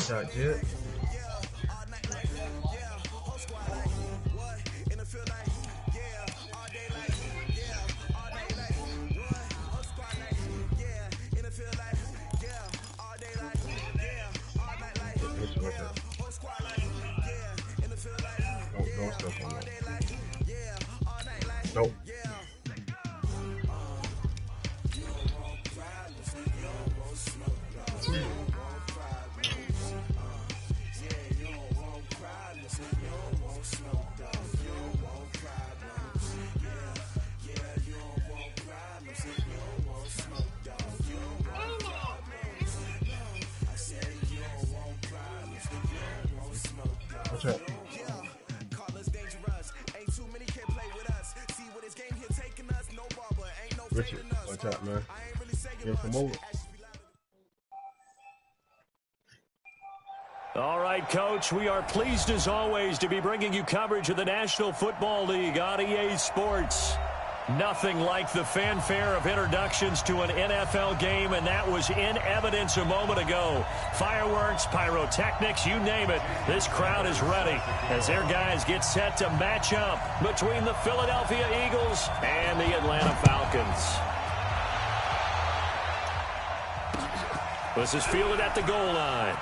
Watch out, Jit. Don't step on that. Nope. Watch out. Richard, watch out, man. Here, come over. All right, Coach, we are pleased as always to be bringing you coverage of the National Football League on EA Sports. Nothing like the fanfare of introductions to an NFL game, and that was in evidence a moment ago. Fireworks, pyrotechnics, you name it. This crowd is ready as their guys get set to match up between the Philadelphia Eagles and the Atlanta Falcons. This is fielded at the goal line.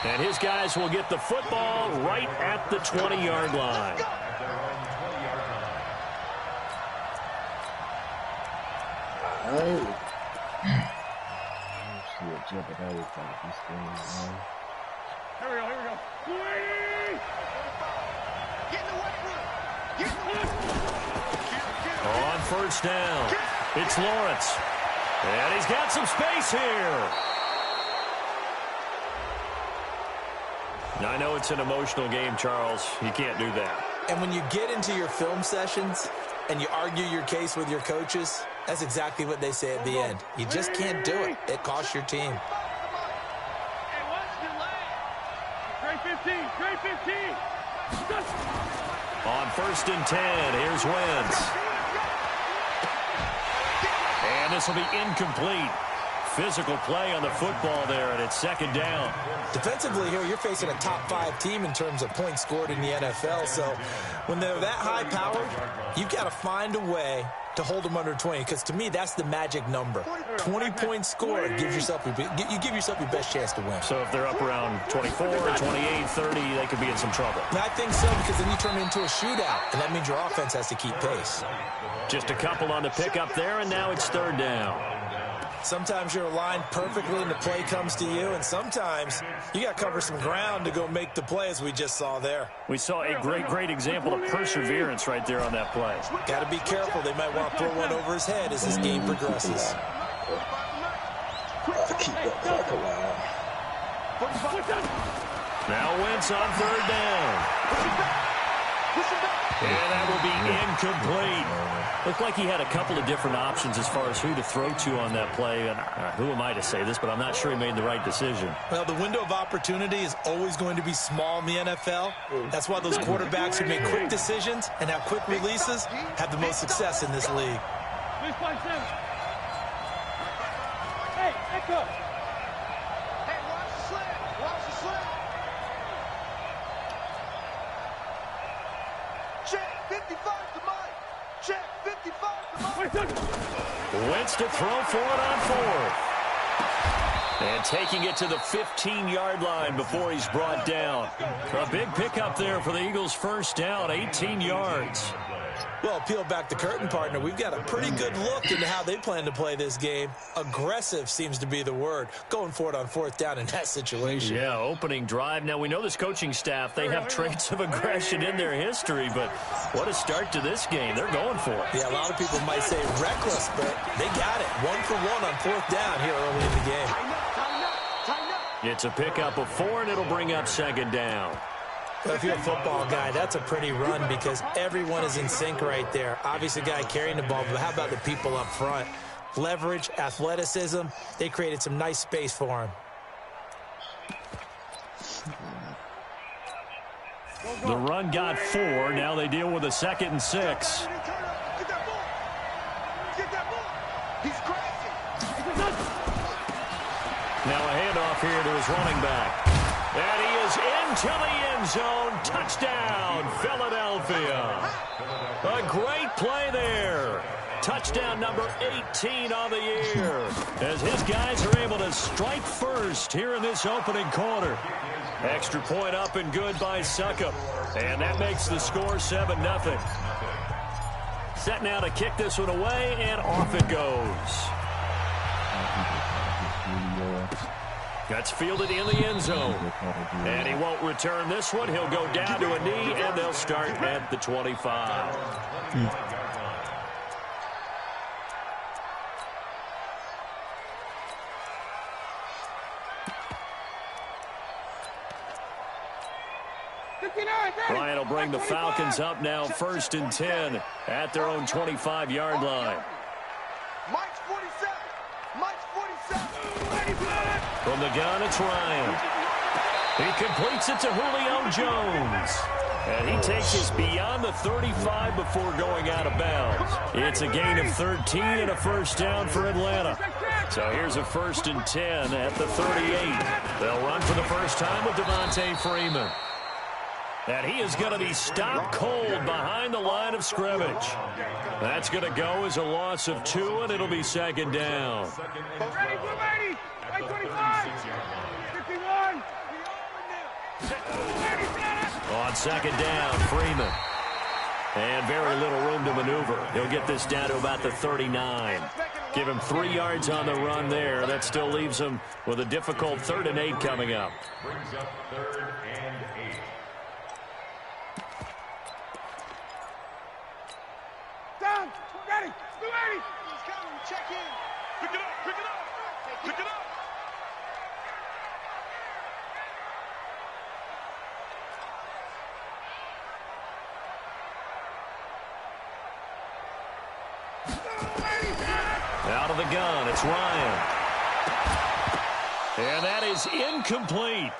And his guys will get the football right at the 20-yard line. Oh. See what jump at this thing, man. Here we go. Get in the weight room. Get in the weight room. On first down, it's Lawrence. And he's got some space here. Now, I know it's an emotional game, Charles. You can't do that. And when you get into your film sessions and you argue your case with your coaches, that's exactly what they say at the end. You just can't do it. It costs your team. Hey, watch the leg. Great 15. On first and 10, here's Wentz. And this will be incomplete. Physical play on the football there, and it's second down. Defensively here, you're facing a top-5 team in terms of points scored in the NFL. So when they're that high-powered, you've got to find a way to hold them under 20, because to me, that's the magic number. 20 points scored, you give yourself your best chance to win. So if they're up around 24, 28, 30, they could be in some trouble. And I think so, because then you turn it into a shootout, and that means your offense has to keep pace. Just a couple on the pickup there, and now it's third down. Sometimes you're aligned perfectly and the play comes to you, and sometimes you got to cover some ground to go make the play, as we just saw there. We saw a great example of perseverance right there on that play. Got to be careful. They might want to throw one over his head as this game progresses. Keep that clock alive. Now Wentz on third down. And that will be incomplete. Looked like he had a couple of different options as far as who to throw to on that play. And who am I to say this, but I'm not sure he made the right decision. Well, the window of opportunity is always going to be small in the NFL. That's why those quarterbacks who make quick decisions and have quick releases have the most success in this league. Hey, Echo. Hey, watch the slant. Check 55 to Mike. Check 55 to Mike. Wentz to throw for it on fourth. And taking it to the 15-yard line before he's brought down. A big pickup there for the Eagles' first down, 18 yards. Well, peel back the curtain, partner. We've got a pretty good look into how they plan to play this game. Aggressive seems to be the word. Going for it on fourth down in that situation. Yeah, opening drive. Now, we know this coaching staff, they have traits of aggression in their history, but what a start to this game. They're going for it. Yeah, a lot of people might say reckless, but they got it. 1 for 1 on fourth down here early in the game. It's a pickup of 4, and it'll bring up second down. Well, if you're a football guy, that's a pretty run because everyone is in sync right there. Obviously, the guy carrying the ball, but how about the people up front? Leverage, athleticism, they created some nice space for him. The run got 4. Now they deal with a 2nd and 6. Get that ball. Get that ball. He's crazy. Now a handoff here to his running back. And he is into the end zone. Touchdown, Philadelphia. A great play there. Touchdown number 18 on the year, as his guys are able to strike first here in this opening quarter. Extra point up and good by Suckup. And that makes the score 7-0. Set now to kick this one away, and off it goes. That's fielded in the end zone. And he won't return this one. He'll go down to a knee, and they'll start at the 25. Ryan will bring the Falcons up now 1st and 10 at their own 25-yard line. Mike's 47. Mike's 47. From the gun, it's Ryan. He completes it to Julio Jones. And he takes us beyond the 35 before going out of bounds. It's a gain of 13 and a first down for Atlanta. So here's a 1st and 10 at the 38. They'll run for the first time with Devontae Freeman. And he is going to be stopped cold behind the line of scrimmage. That's going to go as a loss of 2, and it'll be 2nd down. On 2nd down, Freeman. And very little room to maneuver. He'll get this down to about the 39. Give him 3 yards on the run there. That still leaves him with a difficult 3rd and 8 coming up. Brings up 3rd and 8. Down. Ready. Ready. He's coming. Check in. Pick it up. Pick it up. Pick it up. Out of the gun, it's Ryan. And that is incomplete.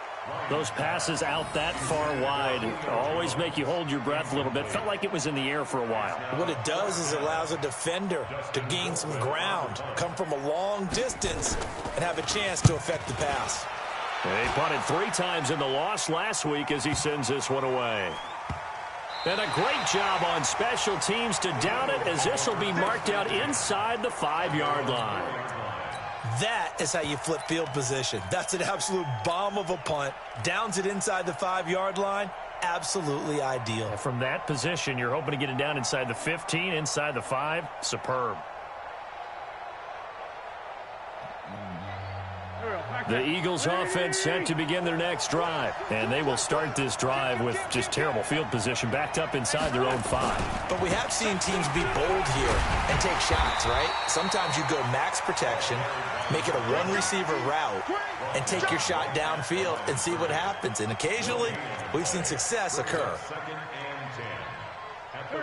Those passes out that far wide always make you hold your breath a little bit. Felt like it was in the air for a while. What it does is it allows a defender to gain some ground, come from a long distance, and have a chance to affect the pass. He punted 3 times in the loss last week as he sends this one away. And a great job on special teams to down it, as this will be marked out inside the 5-yard line. That is how you flip field position. That's an absolute bomb of a punt. Downs it inside the 5-yard line. Absolutely ideal. From that position, you're hoping to get it down inside the 15, inside the 5. Superb. The Eagles offense set to begin their next drive. And they will start this drive with just terrible field position backed up inside their own 5. But we have seen teams be bold here and take shots, right? Sometimes you go max protection, make it a 1-receiver route, and take your shot downfield and see what happens. And occasionally, we've seen success occur.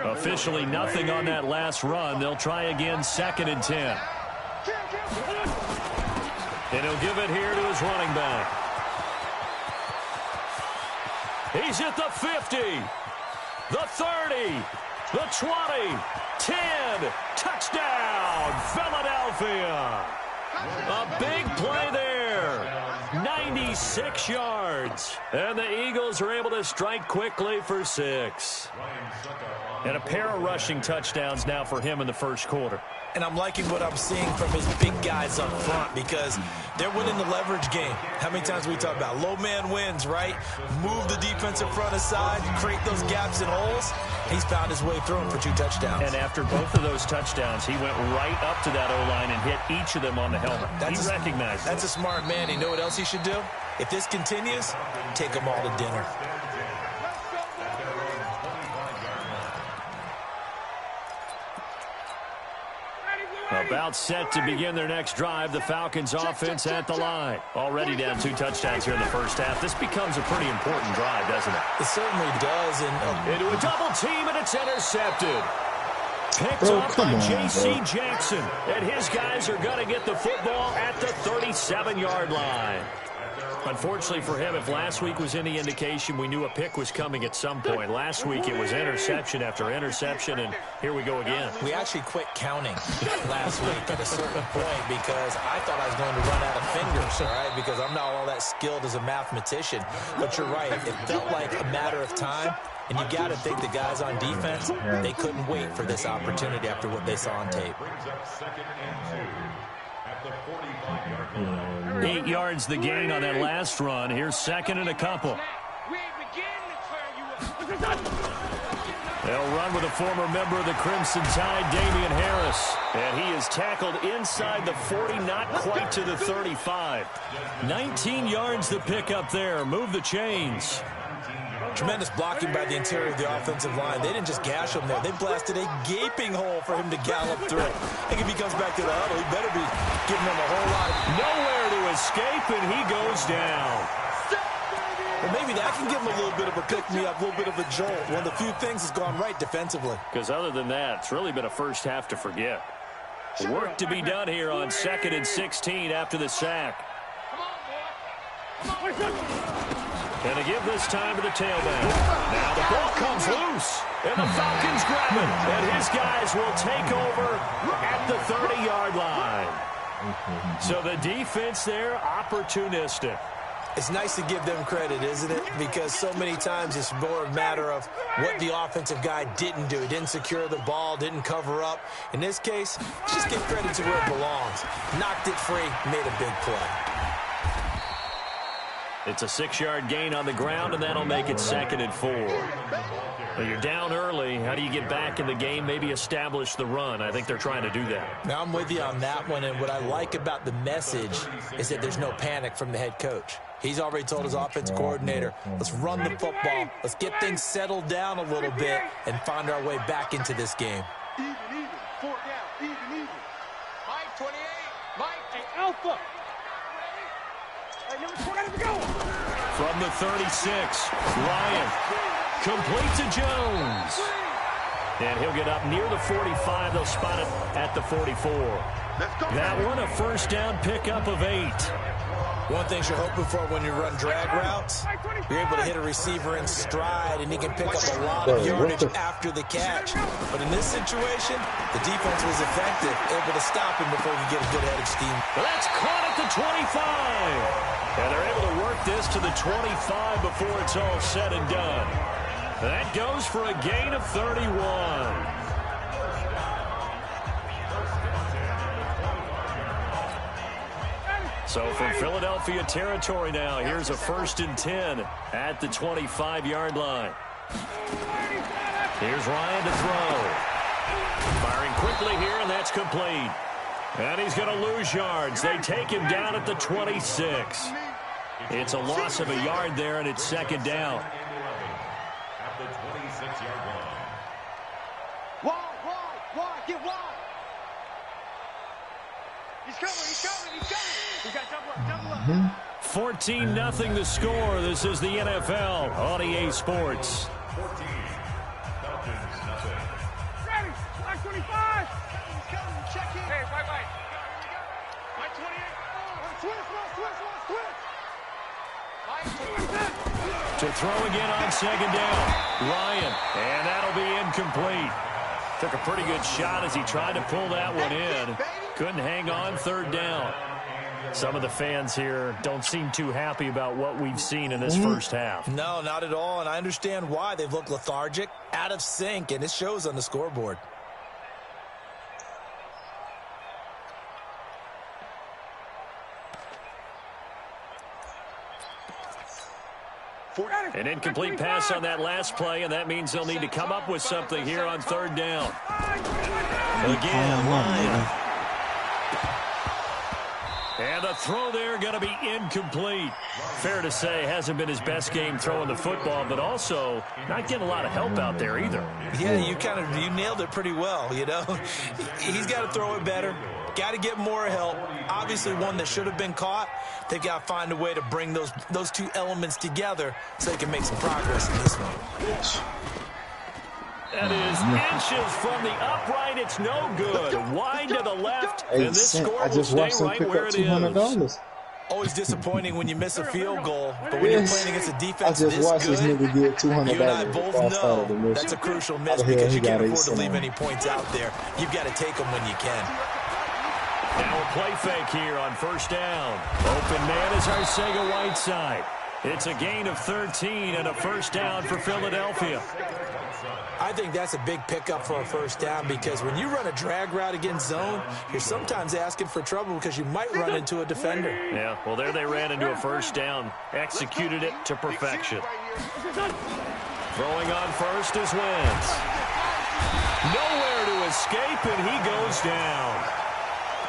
Officially nothing on that last run. They'll try again 2nd and 10. And he'll give it here to his running back. He's at the 50, the 30, the 20, 10. Touchdown, Philadelphia. A big play there. 96 yards. And the Eagles are able to strike quickly for 6. And a pair of rushing touchdowns now for him in the first quarter. And I'm liking what I'm seeing from his big guys up front because they're winning the leverage game. How many times we talk about low man wins, right? Move the defensive front aside, create those gaps and holes. He's found his way through them for 2 touchdowns. And after both of those touchdowns, he went right up to that O-line and hit each of them on the helmet. He recognized it. That's a smart man. You know what else he should do? If this continues, take them all to dinner. About set to begin their next drive, the Falcons offense at the line. Already down 2 touchdowns here in the first half. This becomes a pretty important drive, doesn't it? It certainly does. Into a double team, and it's intercepted. Picked off by J.C. Jackson. And his guys are going to get the football at the 37-yard line. Unfortunately for him, if last week was any indication, we knew a pick was coming at some point. Last week it was interception after interception, and here we go again. We actually quit counting last week at a certain point because I thought I was going to run out of fingers, all right, because I'm not all that skilled as a mathematician. But you're right. It felt like a matter of time, and you got to think the guys on defense, they couldn't wait for this opportunity after what they saw on tape. 8 yards the gain on that last run. Here's second and a couple. They'll run with a former member of the Crimson Tide, Damian Harris. And he is tackled inside the 40, not quite to the 35. 19 yards the pickup there. Move the chains. Tremendous blocking by the interior of the offensive line. They didn't just gash him there. They blasted a gaping hole for him to gallop through. I think if he comes back to the huddle, he better be giving them a whole lot. Nowhere to escape, and he goes down. Well, maybe that can give him a little bit of a pick-me-up, a little bit of a jolt. One of the few things has gone right defensively. Because other than that, it's really been a first half to forget. Work to be done here on 2nd and 16 after the sack. And to give this time to the tailback. Now the ball comes loose, and the Falcons grab it. And his guys will take over at the 30-yard line. So the defense there, opportunistic. It's nice to give them credit, isn't it? Because so many times it's more a matter of what the offensive guy didn't do. He didn't secure the ball, didn't cover up. In this case, just give credit to where it belongs. Knocked it free, made a big play. It's a 6-yard gain on the ground, and that'll make it 2nd and 4. Well, you're down early. How do you get back in the game, maybe establish the run? I think they're trying to do that. Now, I'm with you on that one, and what I like about the message is that there's no panic from the head coach. He's already told his offensive coordinator, let's run the football, let's get things settled down a little bit and find our way back into this game. Even, 4 down, even. Mike, 28, Mike, hey, Alpha. From the 36, Ryan complete to Jones. And he'll get up near the 45. They'll spot it at the 44. That one, a first down pickup of 8. One thing you're hoping for when you run drag routes, you're able to hit a receiver in stride, and he can pick up a lot of yardage after the catch. But in this situation, the defense was effective, able to stop him before he could get a good head of steam. That's caught at the 25. And they're able to work this to the 25 before it's all said and done. That goes for a gain of 31. So from Philadelphia territory now, here's a 1st and 10 at the 25-yard line. Here's Ryan to throw. Firing quickly here, and that's complete. And he's going to lose yards. They take him down at the 26. It's a loss of a yard there, and it's 2nd down. At the 26-yard line. Wide, get wide. He's coming. He got double up. 14-0 the score. This is the NFL on EA Sports. 14. Falcons, nothing. Ready, Mike 25. He's coming, check in. Hey, right. Mike 28. Twist. To throw again on 2nd down. Ryan, and that'll be incomplete. Took a pretty good shot as he tried to pull that one in. Couldn't hang on 3rd down. Some of the fans here don't seem too happy about what we've seen in this first half. No, not at all, and I understand why. They've looked lethargic, out of sync, and it shows on the scoreboard. An incomplete pass on that last play, and that means they'll need to come up with something here on 3rd down. Again, Ryan. And the throw there going to be incomplete. Fair to say, hasn't been his best game throwing the football, but also not getting a lot of help out there either. Yeah, you nailed it pretty well, you know. He's got to throw it better. Got to get more help. Obviously, one that should have been caught. They've got to find a way to bring those two elements together so they can make some progress in this one. That is inches from the upright. It's no good. Wide to the left, and this score will stay right where it is. Always disappointing when you miss a field goal, but when you're playing against a defense I just this watched good, this nigga get $200. you and I both know that's a crucial miss because you can't afford to leave any points out there. You've got to take them when you can. Now a play fake here on first down. Open man is Arcega-Whiteside. It's a gain of 13 and a first down for Philadelphia. I think that's a big pickup for a first down because when you run a drag route against zone, you're sometimes asking for trouble because you might run into a defender. Yeah, well, there they ran into a first down. Executed it to perfection. Throwing on first is Wentz. Nowhere to escape, and he goes down.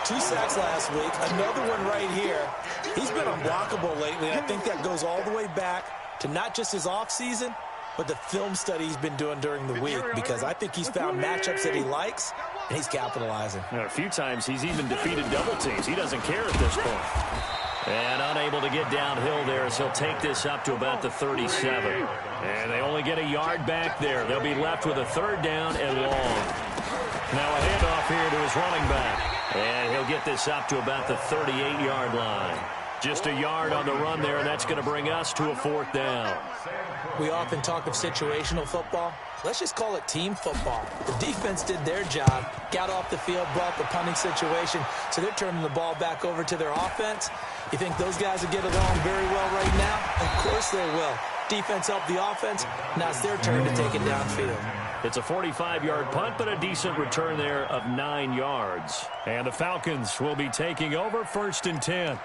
2 sacks last week, another one right here. He's been unblockable lately, and I think that goes all the way back to not just his offseason, but the film study he's been doing during the week, because I think he's found matchups that he likes, and he's capitalizing. A few times he's even defeated double teams. He doesn't care at this point. And unable to get downhill there as he'll take this up to about the 37. And they only get a yard back there. They'll be left with a third down and long. Now a handoff here to his running back. And he'll get this up to about the 38-yard line. Just a yard on the run there, and that's going to bring us to a fourth down. We often talk of situational football. Let's just call it team football. The defense did their job, got off the field, brought the punting situation, so they're turning the ball back over to their offense. You think those guys will get along very well right now? Of course they will. Defense helped the offense. Now it's their turn to take it downfield. It's a 45-yard punt, but a decent return there of 9 yards. And the Falcons will be taking over 1st and 10.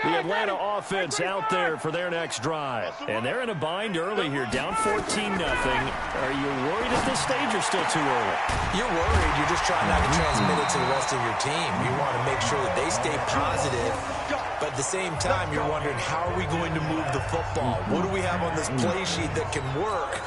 The Atlanta offense out there for their next drive. And they're in a bind early here, down 14-0. Are you worried at this stage or still too early? You're worried. You're just trying not to transmit it to the rest of your team. You want to make sure that they stay positive. But at the same time, you're wondering, how are we going to move the football? What do we have on this play sheet that can work?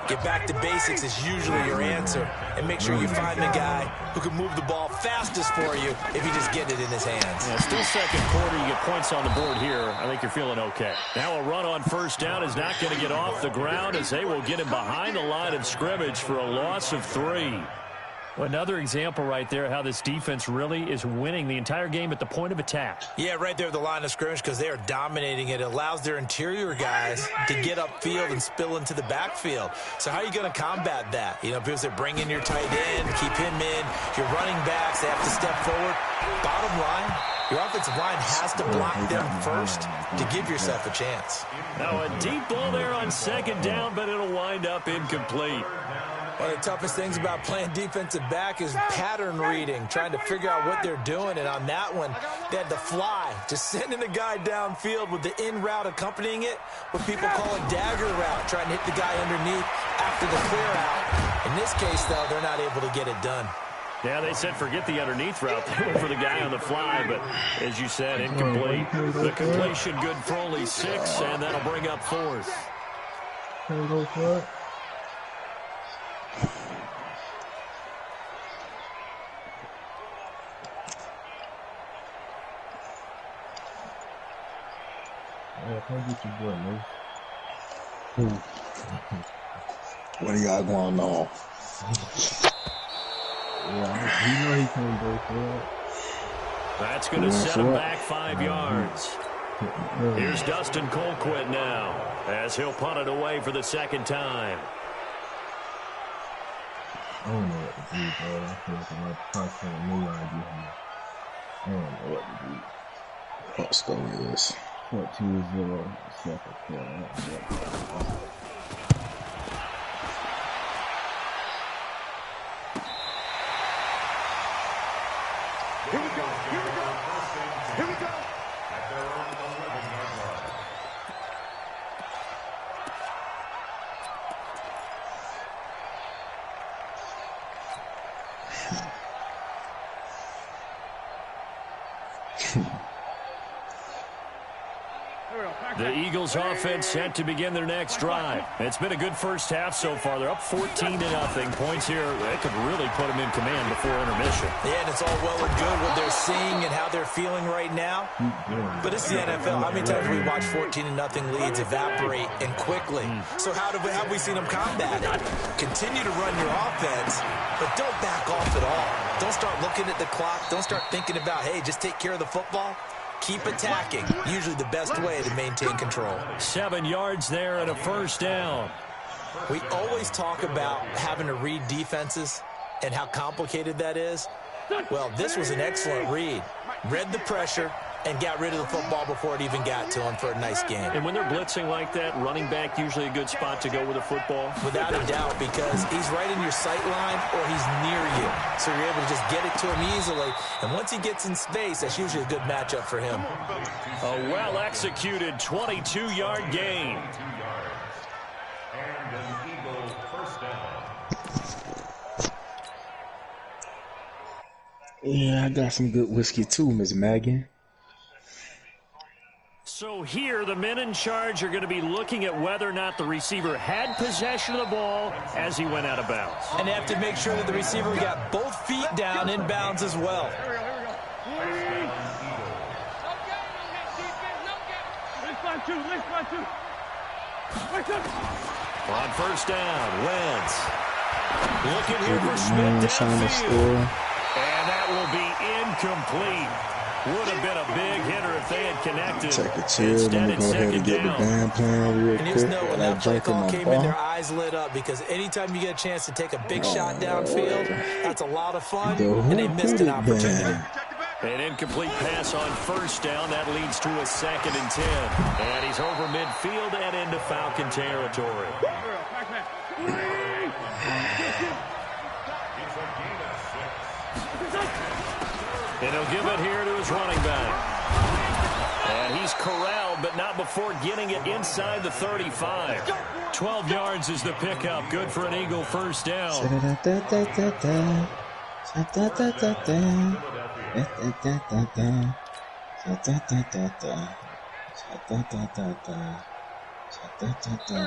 Get back to basics is usually your answer. And make sure you find the guy who can move the ball fastest for you if you just get it in his hands. Yeah, still second quarter. You get points on the board here. I think you're feeling okay. Now a run on first down is not going to get off the ground as they will get him behind the line of scrimmage for a loss of 3. Well, another example right there how this defense really is winning the entire game at the point of attack. Yeah, right there at the line of scrimmage because they are dominating it. It allows their interior guys to get upfield and spill into the backfield. So how are you going to combat that? You know, people say bring in your tight end, keep him in. Your running backs, they have to step forward. Bottom line, your offensive line has to block them first to give yourself a chance. Now a deep ball there on second down, but it'll wind up incomplete. One of the toughest things about playing defensive back is pattern reading, trying to figure out what they're doing. And on that one, they had the fly, just sending a guy downfield with the in route accompanying it, what people call a dagger route, trying to hit the guy underneath after the clear out. In this case, though, they're not able to get it done. Yeah, they said forget the underneath route. They went for the guy on the fly, but as you said, incomplete. The completion good for only 6, and that'll bring up 4th. Can't go for it. Yeah, come get your boy, man. What do y'all going on? Yeah, you know he can't go for it. That's going to set him back 5 yards. Here's Dustin Colquitt now as he'll punt it away for the second time. I don't know what to do, bro. I feel like I'm about to talk to a new idea here. I don't know what to do. Let's go with this. 4-2-0, second quarter. Here we go. Here we go. Here we go. At their own 11-yard line. The Eagles offense set to begin their next drive. It's been a good first half so far. They're up 14-0. Points here, they could really put them in command before intermission. Yeah, and it's all well and good what they're seeing and how they're feeling right now. But it's the NFL. How many times have we watched 14-0 leads evaporate and quickly? So how have we seen them combat it? Continue to run your offense, but don't back off at all. Don't start looking at the clock. Don't start thinking about, hey, just take care of the football. Keep attacking. Usually the best way to maintain control. 7 yards there and a first down. We always talk about having to read defenses and how complicated that is. Well, this was an excellent read. Read the pressure and got rid of the football before it even got to him for a nice game. And when they're blitzing like that, running back usually a good spot to go with the football? Without a doubt, because he's right in your sight line or he's near you. So you're able to just get it to him easily. And once he gets in space, that's usually a good matchup for him. A well-executed 22-yard gain. And an Eagle first down. Yeah, I got some good whiskey too, Miss Megan. So here, the men in charge are going to be looking at whether or not the receiver had possession of the ball as he went out of bounds. And they have to make sure that the receiver got both feet down in bounds as well. On first down, Wentz. Looking here for Smith downfield. And that will be incomplete. Would have been a big hitter if they had connected. Take a chill. Let me go ahead and get the band playing real and quick. When that play call came in, their eyes lit up because anytime you get a chance to take a big shot downfield, that's a lot of fun, and they missed an opportunity. An incomplete pass on first down. That leads to a 2nd and 10. And he's over midfield and into Falcon territory. And he'll give it here to his running back. And he's corralled, but not before getting it inside the 35. 12 yards is the pickup. Good for an Eagle first down.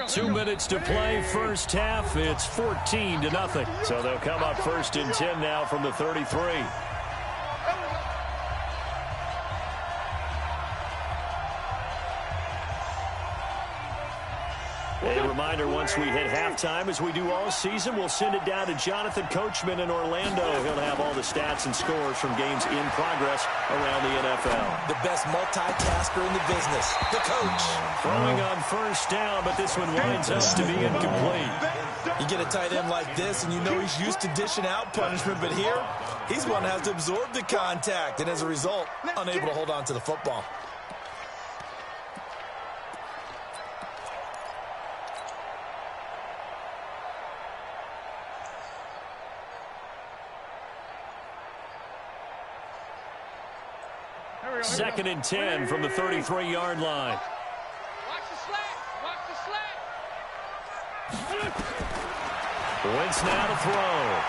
Two minutes to play, first half. It's 14-0. So they'll come up 1st and 10 now from the 33. A reminder, once we hit halftime, as we do all season, we'll send it down to Jonathan Coachman in Orlando. He'll have all the stats and scores from games in progress around the NFL. The best multitasker in the business, the coach. Throwing on first down, but this one winds up to be incomplete. You get a tight end like this, and you know he's used to dishing out punishment, but here, he's one that has to absorb the contact, and as a result, unable to hold on to the football. Second and 10 from the 33-yard line. Watch the slat. Watch the slat. Wentz now to throw.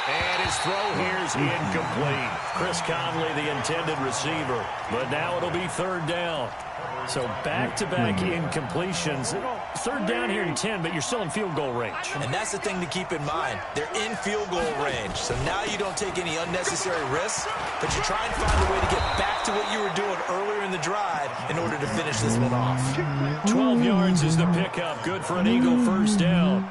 And his throw here's incomplete. Chris Conley, the intended receiver. But now it'll be 3rd down. So back-to-back incompletions. 3rd down here in 10, but you're still in field goal range. And that's the thing to keep in mind. They're in field goal range. So now you don't take any unnecessary risks, but you try and find a way to get back to what you were doing earlier in the drive in order to finish this one off. 12 yards is the pickup. Good for an Eagle first down.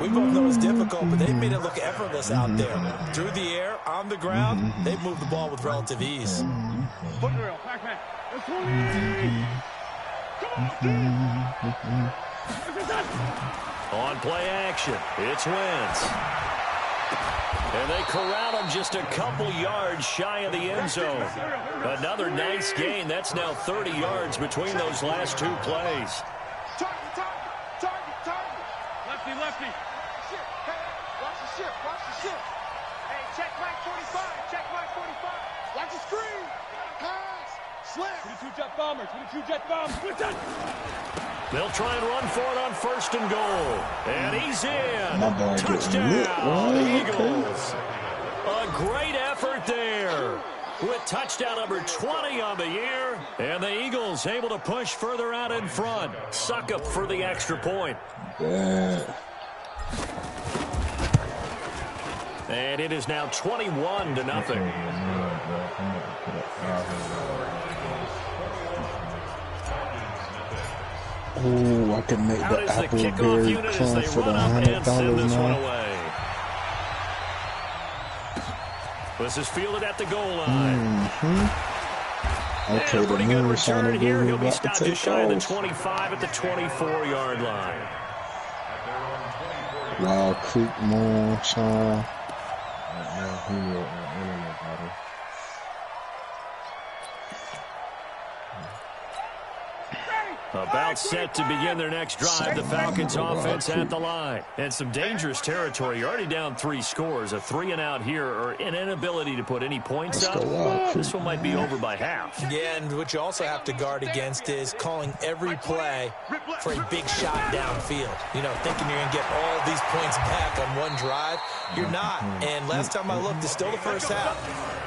We both know it's difficult, but they've made it look effortless out there. Through the air, on the ground, they've moved the ball with relative ease. Foot drill. Pac-Man. On play action, it's Wentz. And they corral him just a couple yards shy of the end zone. Another nice gain. That's now 30 yards between those last 2 plays. Lefty, lefty. Ship. Hey, watch the ship. Watch the ship. Hey, check Mike 45. Check Mike 45. Watch the screen. Pass. Slant. 22 jet bomber. 22 jet bomber. They'll try and run for it on 1st and goal. And he's in. Touchdown, Eagles. A great effort there. with touchdown number 20 on the year. And the Eagles able to push further out in front. Suck up for the extra point. Yeah. And it is now 21-0. Oh, I can make the Appleberry clone for the $100 now. This is fielded at the goal line. Okay, and a pretty good return here. He'll be about stopped just shy of the 25 at the 24-yard line. Wild Creek Moonshine. About set to begin their next drive, the Falcons offense at the line. And some dangerous territory. You're already down 3 scores. A 3-and-out here or an inability to put any points up. This one might be over by half. Yeah, and what you also have to guard against is calling every play for a big shot downfield. You know, thinking you're going to get all these points back on one drive. You're not. And last time I looked, it's still the first half.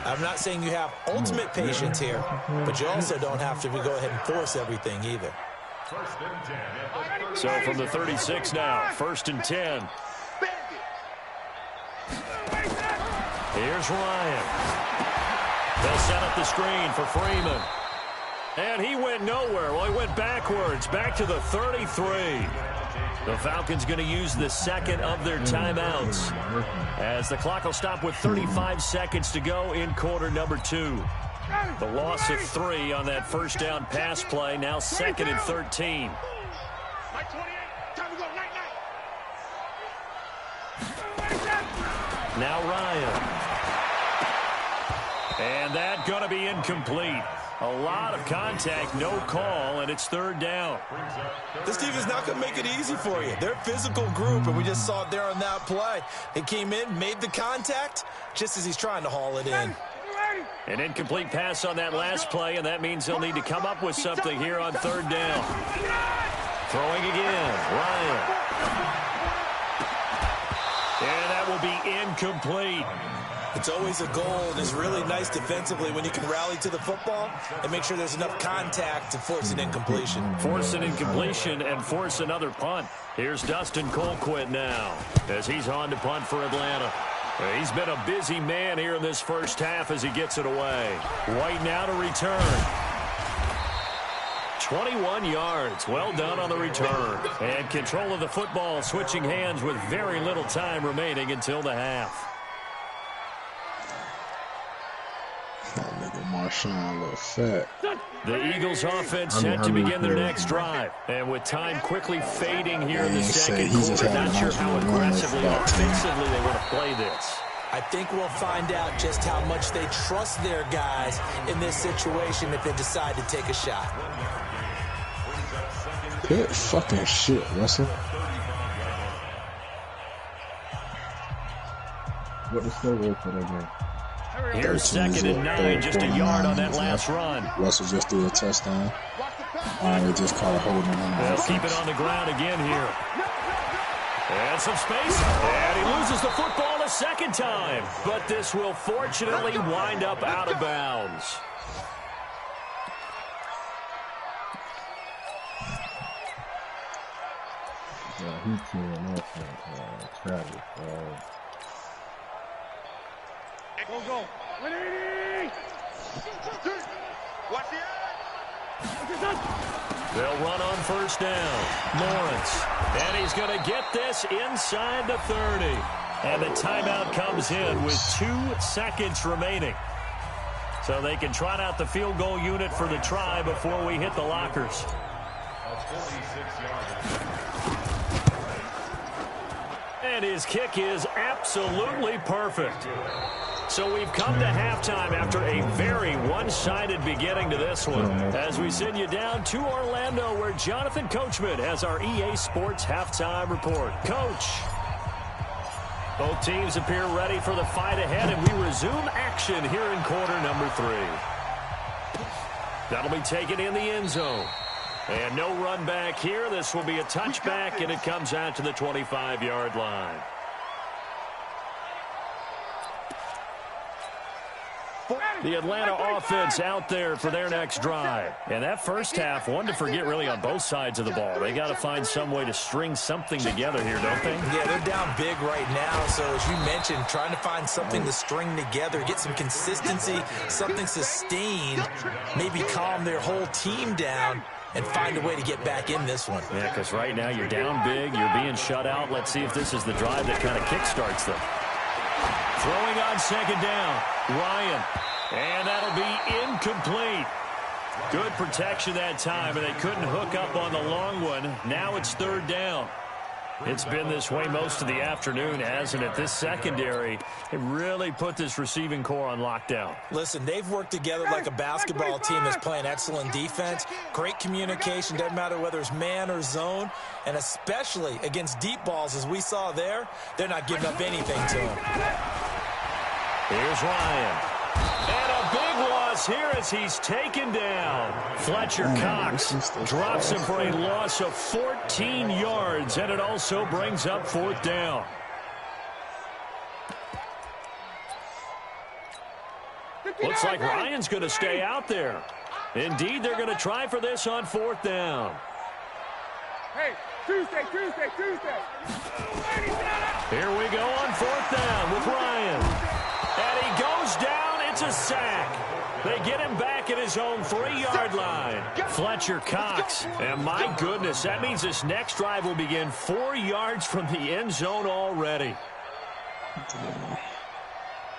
I'm not saying you have ultimate patience here, but you also don't have to go ahead and force everything either. So from the 36 now, 1st and 10. Here's Ryan. They'll set up the screen for Freeman. And he went nowhere. Well, he went backwards, back to the 33. The Falcons going to use the second of their timeouts as the clock will stop with 35 seconds to go in quarter number 2. The loss of 3 on that first down pass play, now 2nd and 13. Now Ryan. And that going to be incomplete. A lot of contact, no call, and it's 3rd down. This team is not going to make it easy for you. They're a physical group, and we just saw it there on that play. He came in, made the contact, just as he's trying to haul it in. An incomplete pass on that last play, and that means they'll need to come up with something here on 3rd down. Throwing again, Ryan. And that will be incomplete. It's always a goal, and it's really nice defensively when you can rally to the football and make sure there's enough contact to force an incompletion. Force an incompletion and force another punt. Here's Dustin Colquitt now as he's on to punt for Atlanta. He's been a busy man here in this first half as he gets it away. White now to return. 21 yards. Well done on the return. And control of the football, switching hands with very little time remaining until the half. That nigga Marshawn look fat. The Eagles offense set to begin their next drive. And with time quickly fading here in the second quarter, not sure how aggressively or offensively they want to play this. I think we'll find out just how much they trust their guys in this situation if they decide to take a shot. Good fucking shit, Russell. What the score is for that game? Here's 2nd and 9, just a yard on that last run. Russell just threw a touchdown. They just called holding on. They'll keep it on the ground again here. And some space. And he loses the football a second time. But this will fortunately wind up out of bounds. Yeah, he's tearing off Travis. Go. 180! Watch the eye! They'll run on first down. Lawrence. And he's going to get this inside the 30. And the timeout comes in with 2 seconds remaining. So they can trot out the field goal unit for the try before we hit the lockers. And his kick is absolutely perfect. So we've come to halftime after a very one-sided beginning to this one. As we send you down to Orlando, where Jonathan Coachman has our EA Sports halftime report. Coach. Both teams appear ready for the fight ahead, and we resume action here in quarter number 3. That'll be taken in the end zone. And no run back here. This will be a touchback, and it comes out to the 25-yard line. The Atlanta offense out there for their next drive. And that first half, one to forget really on both sides of the ball. They got to find some way to string something together here, don't they? Yeah, they're down big right now. So as you mentioned, trying to find something to string together, get some consistency, something sustained, maybe calm their whole team down and find a way to get back in this one. Yeah, because right now you're down big, you're being shut out. Let's see if this is the drive that kind of kickstarts them. Throwing on second down, Ryan. And that'll be incomplete. Good protection that time, and they couldn't hook up on the long one. Now it's third down. It's been this way most of the afternoon, hasn't it? This secondary, it really put this receiving core on lockdown. Listen, they've worked together like a basketball team that's playing excellent defense. Great communication, doesn't matter whether it's man or zone. And especially against deep balls, as we saw there, they're not giving up anything to him. Here's Ryan. And a big loss here as he's taken down. Fletcher Cox drops him for a loss of 14 yards, and it also brings up fourth down. Looks like Ryan's going to stay out there. Indeed, they're going to try for this on fourth down. Hey, Tuesday. Here we go on fourth down with Ryan. And he goes down. It's a sack. They get him back at his own 3-yard line. Fletcher Cox. And my goodness, that means this next drive will begin 4 yards from the end zone already.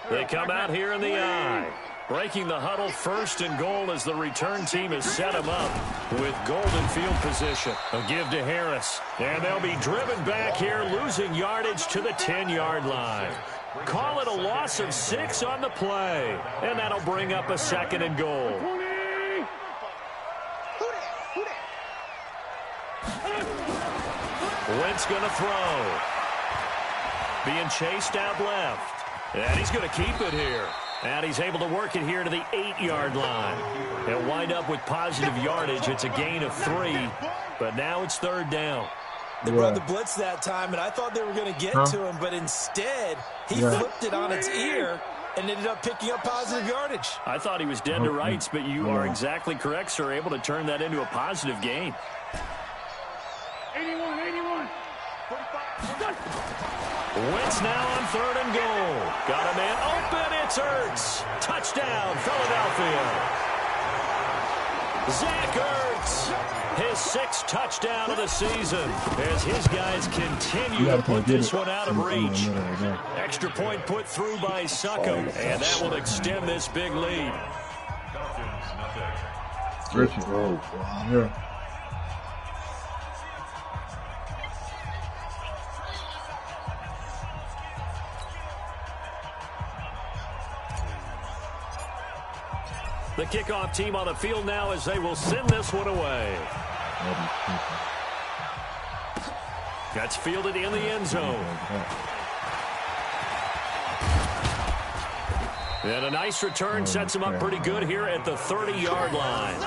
They come out here in the I. Breaking the huddle, first and goal as the return team has set him up with golden field position. A give to Harris. And they'll be driven back here, losing yardage to the 10-yard line. Call it a loss of 6 on the play. And that'll bring up a second and goal. Wentz going to throw. Being chased out left. And he's going to keep it here. And he's able to work it here to the 8-yard line. They'll wind up with positive yardage. It's a gain of 3. But now it's third down. They run the blitz that time, and I thought they were going to get to him, but instead he flipped it on its ear and ended up picking up positive yardage. I thought he was dead to rights, but you are exactly correct, sir, able to turn that into a positive gain. 81. Wentz now on third and goal. Got a man open. It's Ertz. Touchdown, Philadelphia. Zach Ertz. His 6th touchdown of the season as his guys continue to put this one out of reach. Extra point put through by Succo, and that will extend this big lead. The kickoff team on the field now as they will send this one away. That's fielded in the end zone. And a nice return sets him up pretty good here at the 30-yard line.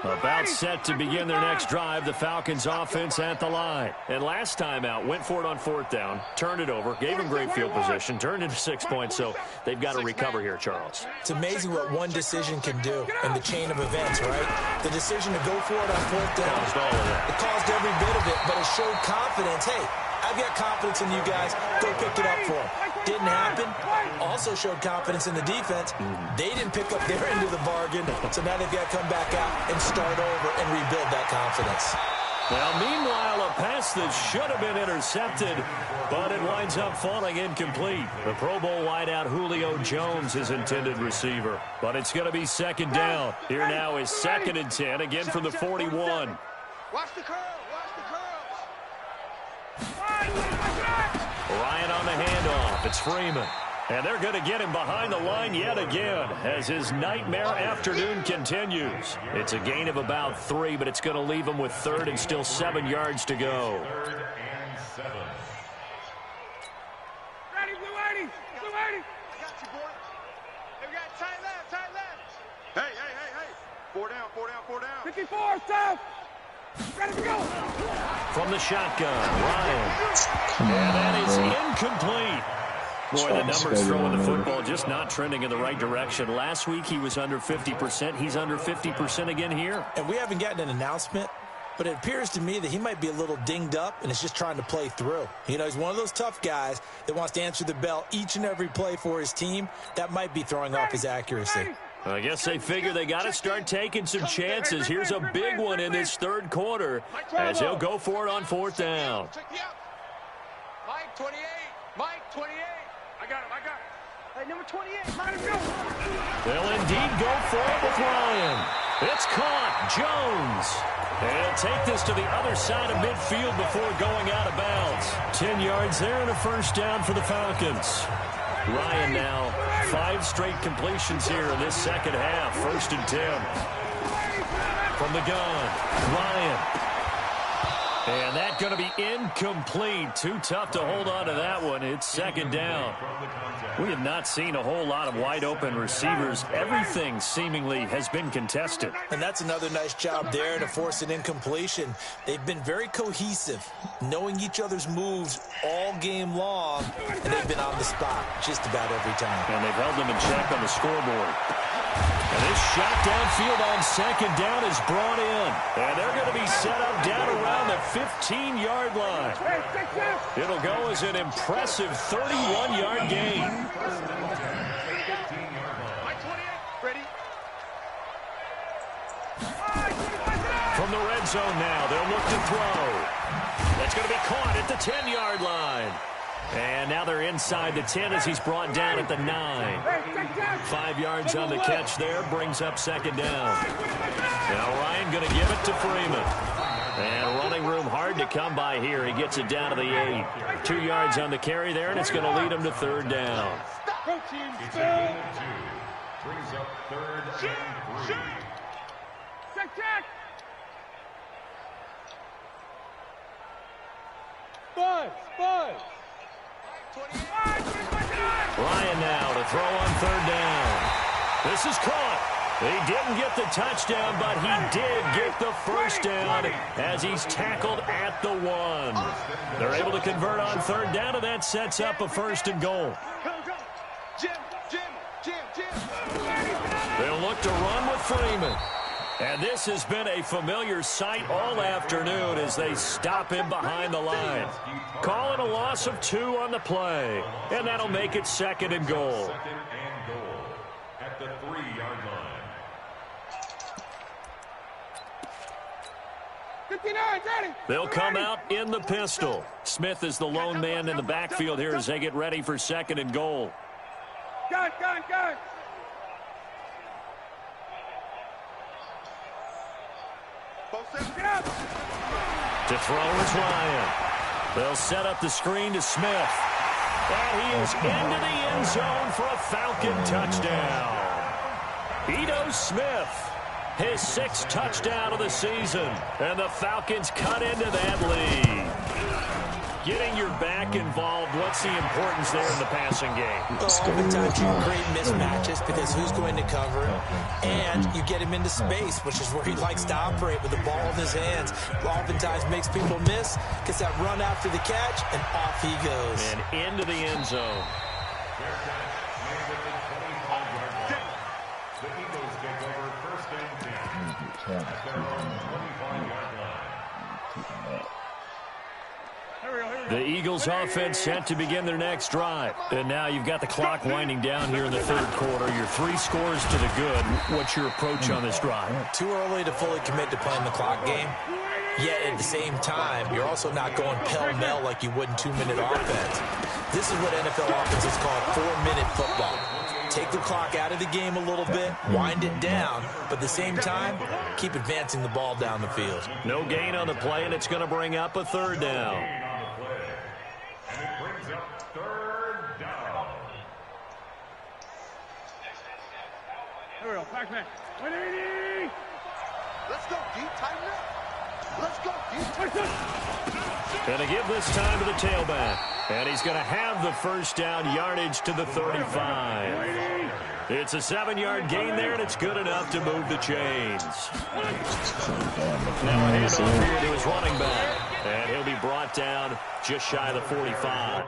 About set to begin their next drive, the Falcons offense at the line. And last time out, went for it on fourth down, turned it over, gave them great field position, turned into 6 points, so they've got to recover here, Charles. It's amazing what one decision can do in the chain of events, right? The decision to go for it on fourth down. It caused every bit of it, but it showed confidence. Hey, I've got confidence in you guys. Go pick it up for them. Didn't happen. Also showed confidence in the defense. They didn't pick up their end of the bargain, so now they've got to come back out and start over and rebuild that confidence. Now, meanwhile, a pass that should have been intercepted, but it winds up falling incomplete. The Pro Bowl wideout Julio Jones, his intended receiver. But it's going to be second down. Here now is 2nd and 10, again from the 41. Watch the curl. Ryan on the handoff. It's Freeman. And they're going to get him behind the line yet again as his nightmare afternoon continues. It's a gain of about 3, but it's going to leave him with 3rd and still 7 yards to go. 3rd and 7. Ready, Blue 80. I got you, boy. Hey, we got tight left. Hey. 4 down. 54, stop. From the shotgun, Ryan. And that is incomplete. Boy, the numbers throwing the football just not trending in the right direction. Last week he was under 50%. He's under 50% again here. And we haven't gotten an announcement, but it appears to me that he might be a little dinged up and is just trying to play through. You know, he's one of those tough guys that wants to answer the bell each and every play for his team. That might be throwing off his accuracy. I guess they figure they got to start taking some chances. Here's a big one in this third quarter as he'll go for it on fourth down. Mike 28. Mike 28. I got him. Hey, number 28. Let him go. They'll indeed go for it with Ryan. It's caught. Jones. And he'll take this to the other side of midfield before going out of bounds. 10 yards there and a first down for the Falcons. Ryan now 5 straight completions here in this second half. 1st and 10. From the gun, Ryan. And that's going to be incomplete. Too tough to hold on to that one. It's 2nd down. We have not seen a whole lot of wide-open receivers. Everything seemingly has been contested. And that's another nice job there to force an incompletion. They've been very cohesive, knowing each other's moves all game long, and they've been on the spot just about every time. And they've held them in check on the scoreboard. And this shot downfield on 2nd down is brought in. And they're going to be set up down around the 15-yard line. It'll go as an impressive 31-yard gain. From the red zone now, they'll look to throw. That's going to be caught at the 10-yard line. And now they're inside the 10 as he's brought down at the 9. 5 yards on the catch there, brings up 2nd down. Now Ryan going to give it to Freeman. And running room hard to come by here. He gets it down to the 8. 2 yards on the carry there, and it's going to lead him to 3rd down. It's a gain of 2. Brings up 3rd and 3. Check. Buzz. Ryan now to throw on 3rd down. This is caught. He didn't get the touchdown, but he did get the first down as he's tackled at the 1. They're able to convert on 3rd down, and that sets up a 1st and goal. Jim. They'll look to run with Freeman. And this has been a familiar sight all afternoon as they stop him behind the line. Calling a loss of 2 on the play. And that'll make it 2nd and goal. 2nd and goal at the 3-yard line. 59, ready. They'll come out in the pistol. Smith is the lone man in the backfield here as they get ready for 2nd and goal. Gun. To throw is Ryan. They'll set up the screen to Smith. And he is into the end zone for a Falcon touchdown. Ito Smith, his 6th touchdown of the season. And the Falcons cut into that lead. Getting your back involved, what's the importance there in the passing game? Oftentimes you create mismatches because who's going to cover him, and you get him into space, which is where he likes to operate with the ball in his hands. Oftentimes makes people miss, gets that run after the catch, and off he goes. And into the end zone. The Eagles take over 1st and 10. At their own 25-yard line. The Eagles offense set to begin their next drive. And now you've got the clock winding down here in the 3rd quarter. Your 3 scores to the good. What's your approach on this drive? Too early to fully commit to playing the clock game. Yet at the same time, you're also not going pell-mell like you would in 2-minute offense. This is what NFL offenses call 4-minute football. Take the clock out of the game a little bit, wind it down, but at the same time, keep advancing the ball down the field. No gain on the play, and it's going to bring up a 3rd down. And it brings up 3rd down. Here we go, Pac-Man. 180. Let's go, deep, tighten up. Let's go, deep. Going to give this time to the tailback. And he's going to have the first down, yardage to the 35. It's a 7-yard gain there, and it's good enough to move the chains. Now a handoff here to his running back, and he'll be brought down just shy of the 45.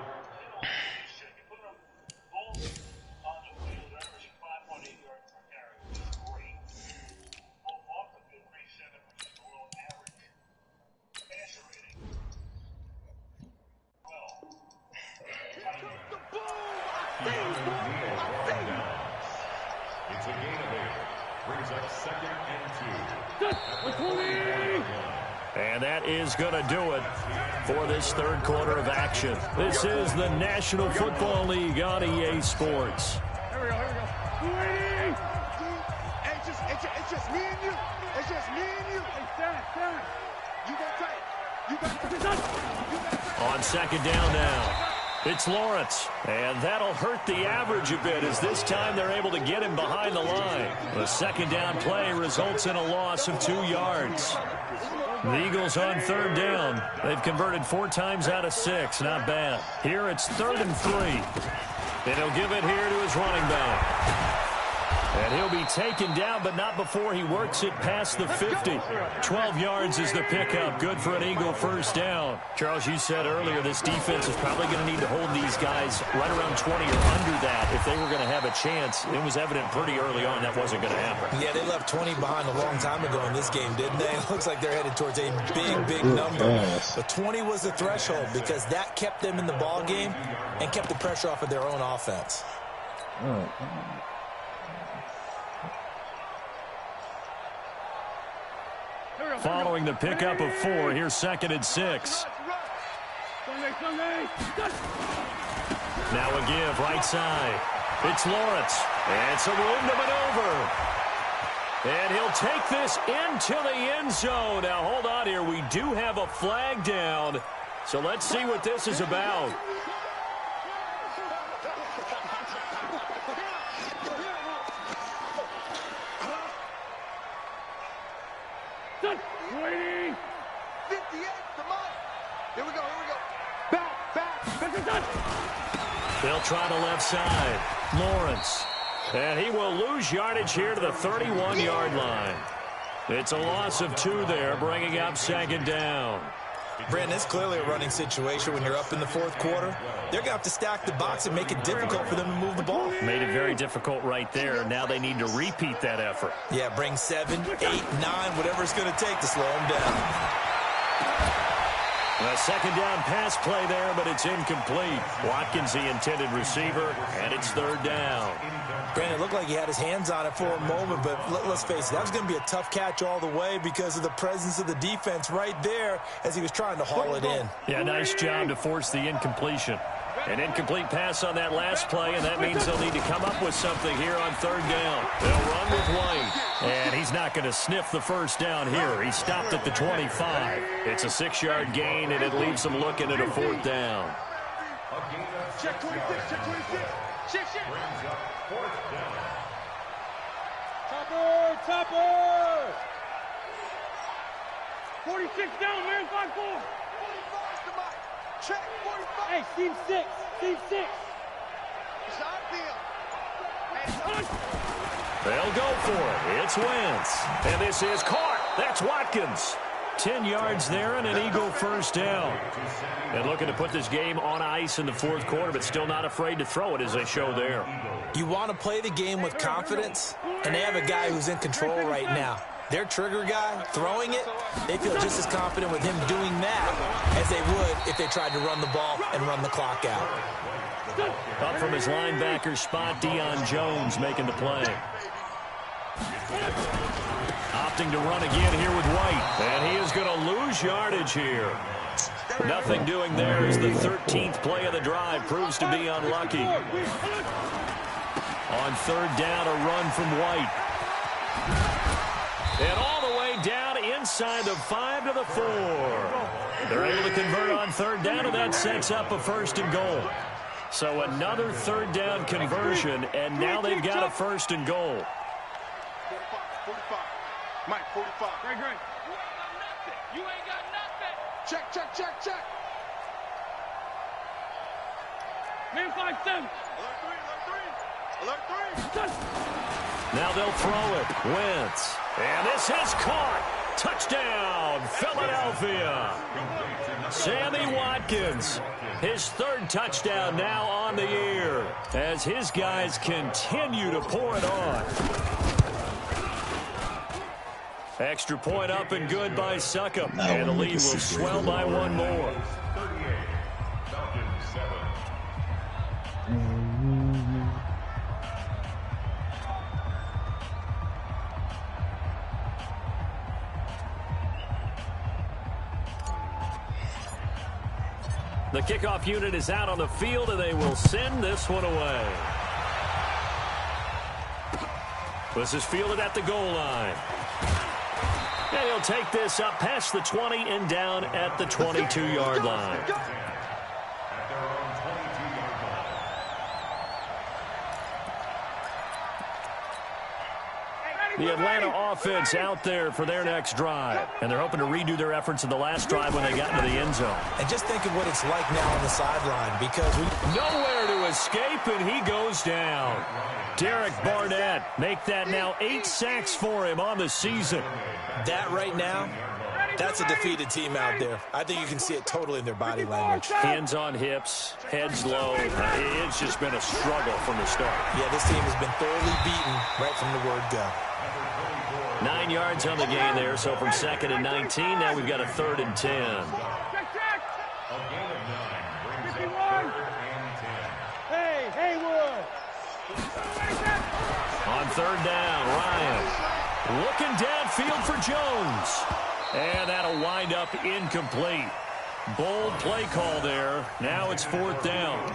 It's a gain of 8. Brings up 2nd and 2. And that is going to do it for this third quarter of action. This is the National Football League on EA Sports. Here we go. Hey, it's just me and you. It's just me and you. Hey, Sam. You got tight. You got tight. On second down now. It's Lawrence, and that'll hurt the average a bit as this time they're able to get him behind the line. The second down play results in a loss of 2 yards. The Eagles on third down. They've converted 4 times out of 6. Not bad. Here it's 3rd and 3. And he'll give it here to his running back. And he'll be taken down, but not before he works it past the 50. 12 yards is the pickup. Good for an Eagle first down. Charles, you said earlier this defense is probably going to need to hold these guys right around 20 or under that if they were going to have a chance. It was evident pretty early on that wasn't going to happen. Yeah, they left 20 behind a long time ago in this game, didn't they? It looks like they're headed towards a big number. But 20 was the threshold because that kept them in the ball game and kept the pressure off of their own offense. Following the pickup of 4, here's 2nd and 6. Now a give, right side. It's Lawrence. And some room to maneuver. And he'll take this into the end zone. Now, hold on here. We do have a flag down. So let's see what this is about. Waiting. 58, come on. Here we go. Back. They'll try the left side. Lawrence. And he will lose yardage here to the 31-yard line. It's a loss of 2 there, bringing up 2nd down. Brandon, it's clearly a running situation when you're up in the 4th quarter. They're going to have to stack the box and make it difficult for them to move the ball. Made it very difficult right there. Now they need to repeat that effort. Yeah, bring 7, 8, 9, whatever it's going to take to slow them down. A second down pass play there, but it's incomplete. Watkins, the intended receiver, and it's 3rd down. Brandon, it looked like he had his hands on it for a moment, but let's face it, that was going to be a tough catch all the way because of the presence of the defense right there as he was trying to haul it in. Yeah, nice job to force the incompletion. An incomplete pass on that last play, and that means they'll need to come up with something here on 3rd down. They'll run with White, and he's not going to sniff the first down here. He stopped at the 25. It's a 6-yard gain, and it leaves them looking at a 4th down. Check 26. Check. Brings up 4th down. Topper. 46 down, man. 5-4. 45, come on. Check 45. Hey, team 6. Shot field. They'll go for it. It's Wentz. And this is caught. That's Watkins. 10 yards there and an Eagle first down. And looking to put this game on ice in the 4th quarter, but still not afraid to throw it as they show there. You want to play the game with confidence, and they have a guy who's in control right now. Their trigger guy, throwing it, they feel just as confident with him doing that as they would if they tried to run the ball and run the clock out. Up from his linebacker spot, Deion Jones making the play. Opting to run again here with White. And he is going to lose yardage here. Nothing doing there as the 13th play of the drive proves to be unlucky. On 3rd down, a run from White. And all the way down inside the 5 to the 4. They're able to convert on 3rd down, and that sets up a 1st and goal. So another 3rd down conversion, and now they've got a 1st and goal. 45. Mike, 45. Great. You ain't got nothing. Check. Man, 5-7. Alert 3. Now they'll throw it. Wentz. And this is caught. Touchdown, Philadelphia. Sammy Watkins, his third touchdown now on the year as his guys continue to pour it on. Extra point up and good by Succop. And the lead will swell by one more. The kickoff unit is out on the field, and they will send this one away. This is fielded at the goal line. And he'll take this up past the 20 and down at the 22-yard line. The Atlanta offense out there for their next drive. And they're hoping to redo their efforts in the last drive when they got into the end zone. And just think of what it's like now on the sideline because nowhere to escape, and he goes down. Derek Barnett, make that now 8 sacks for him on the season. That right now, that's a defeated team out there. I think you can see it totally in their body language. Hands on hips, heads low. It's just been a struggle from the start. Yeah, this team has been thoroughly beaten right from the word go. 9 yards on the gain there, so from 2nd and 19, now we've got a 3rd and 10. A gain of 9 brings up 3rd and 10. Hey, Haywood! On 3rd down, Ryan looking downfield for Jones. And that'll wind up incomplete. Bold play call there. Now it's 4th down.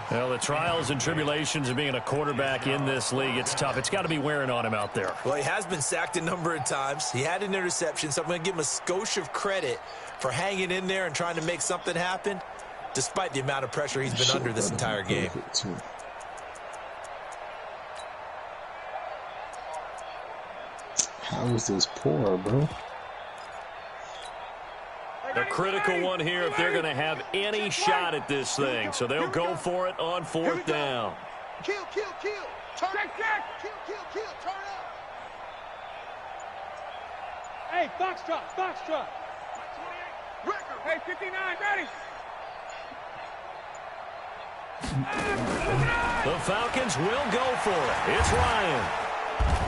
Well, the trials and tribulations of being a quarterback in this league, it's tough. It's got to be wearing on him out there. Well, he has been sacked a number of times. He had an interception, so I'm going to give him a skosh of credit for hanging in there and trying to make something happen, despite the amount of pressure he's been under this entire game. How is this poor, bro? A critical one here if they're going to have any shot at this thing. So they'll go for it on 4th down. Kill. Turn up. Kill. Turn up. Hey, Foxtrot. Hey, 59, ready. The Falcons will go for it. It's Ryan.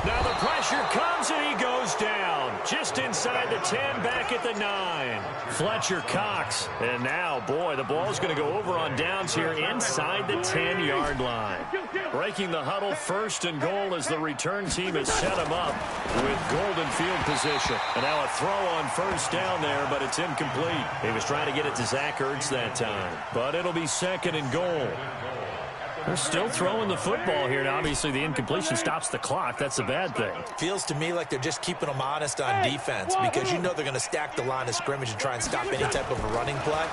Now the pressure comes and he goes down. Just inside the 10, back at the 9. Fletcher Cox. And now, boy, the ball's going to go over on downs here inside the 10-yard line. Breaking the huddle, 1st and goal as the return team has set him up with golden field position. And now a throw on 1st down there, but it's incomplete. He was trying to get it to Zach Ertz that time. But it'll be 2nd and goal. They're still throwing the football here. Now, obviously, the incompletion stops the clock. That's a bad thing. Feels to me like they're just keeping them honest on defense because you know they're going to stack the line of scrimmage and try and stop any type of a running play.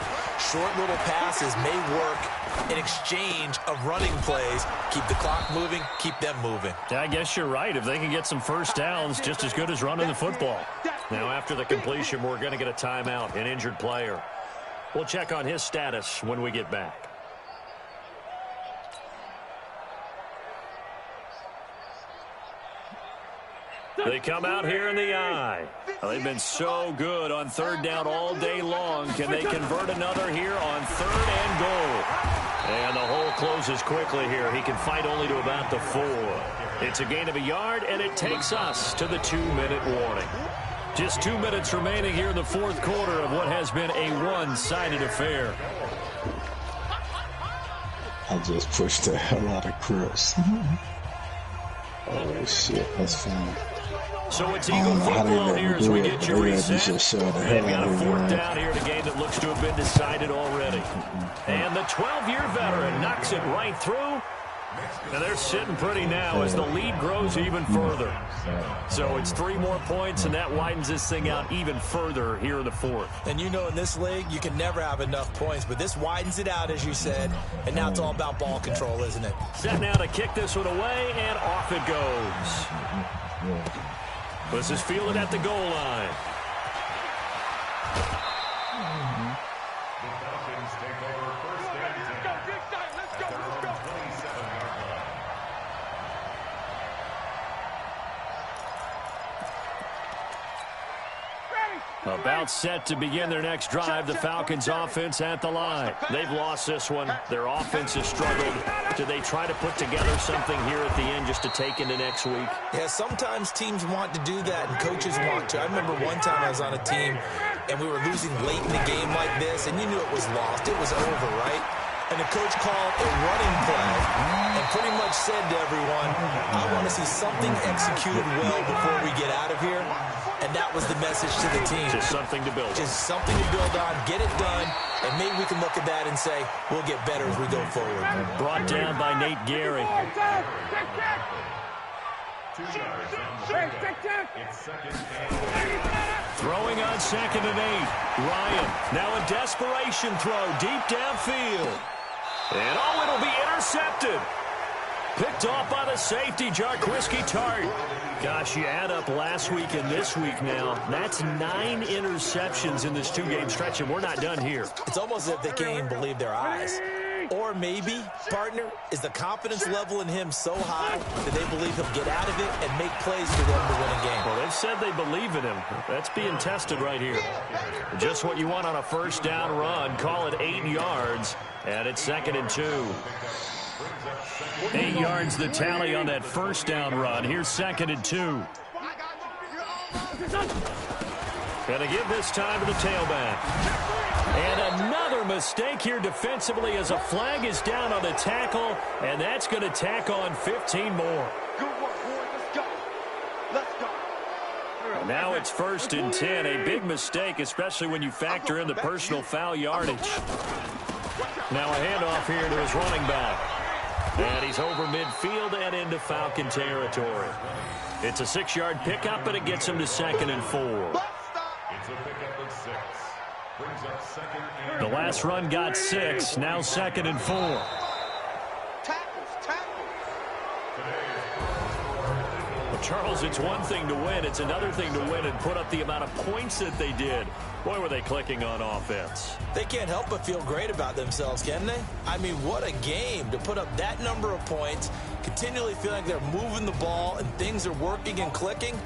Short little passes may work in exchange of running plays. Keep the clock moving, keep them moving. Yeah, I guess you're right. If they can get some 1st downs, just as good as running the football. Now, after the completion, we're going to get a timeout, an injured player. We'll check on his status when we get back. They come out here in the eye. They've been so good on 3rd down all day long. Can they convert another here on 3rd and goal? And the hole closes quickly here. He can fight only to about the 4. It's a gain of a yard, and it takes us to the 2-minute warning. Just 2 minutes remaining here in the 4th quarter of what has been a one-sided affair. I just pushed the hell out of Chris. Oh, shit. That's fine. So it's Eagle football here as we get you reset. They've got a 4th down here in a game that looks to have been decided already. And the 12-year veteran knocks it right through. And they're sitting pretty now as the lead grows even further. So it's 3 more points, and that widens this thing out even further here in the 4th. And you know in this league, you can never have enough points, but this widens it out, as you said, and now it's all about ball control, isn't it? Set now to kick this one away, and off it goes. This is fielded at the goal line. The Falcons take over 1st and 10. Let's go. About set to begin their next drive. The Falcons offense at the line. They've lost this one. Their offense has struggled. Do they try to put together something here at the end just to take into next week? Yeah, sometimes teams want to do that and coaches want to. I remember one time I was on a team and we were losing late in the game like this, and you knew it was lost. It was over, right? And the coach called a running play and pretty much said to everyone, I want to see something executed well before we get out of here. And that was the message to the team. Just something to build on. Just something to build on, get it done, and maybe we can look at that and say, we'll get better as we go forward. Brought down by Nate Gary. Throwing on 2nd and 8. Ryan, now a desperation throw deep downfield. And it'll be intercepted. Picked off by the safety, Jarquiski Tart. Gosh, you add up last week and this week now. That's 9 interceptions in this 2-game stretch, and we're not done here. It's almost as if they can't even believe their eyes. Or maybe, partner, is the confidence level in him so high that they believe he'll get out of it and make plays for them to win a game. Well, they've said they believe in him. That's being tested right here. Just what you want on a first down run. Call it 8 yards, and it's 2nd and 2. 8 yards the tally on that first down run. Here's 2nd and 2. Gonna give this time to the tailback. And another mistake here defensively as a flag is down on the tackle, and that's going to tack on 15 more. Good work, boys. Let's go. Let's go. Now it's 1st and 10. A big mistake, especially when you factor in the personal foul yardage. Now a handoff here to his running back. And he's over midfield and into Falcon territory. It's a 6-yard pickup, and it gets him to 2nd and 4. It's a pickup of 6. Brings up 2nd and The last run got 6. Now 2nd and 4. Well, Charles, it's one thing to win. It's another thing to win and put up the amount of points that they did. Boy, were they clicking on offense. They can't help but feel great about themselves, can they? I mean, what a game to put up that number of points, continually feeling like they're moving the ball and things are working and clicking.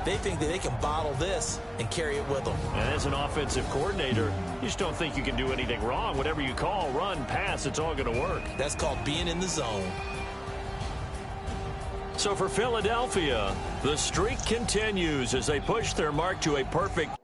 They think that they can bottle this and carry it with them. And as an offensive coordinator, you just don't think you can do anything wrong. Whatever you call, run, pass, it's all going to work. That's called being in the zone. So for Philadelphia, the streak continues as they push their mark to a perfect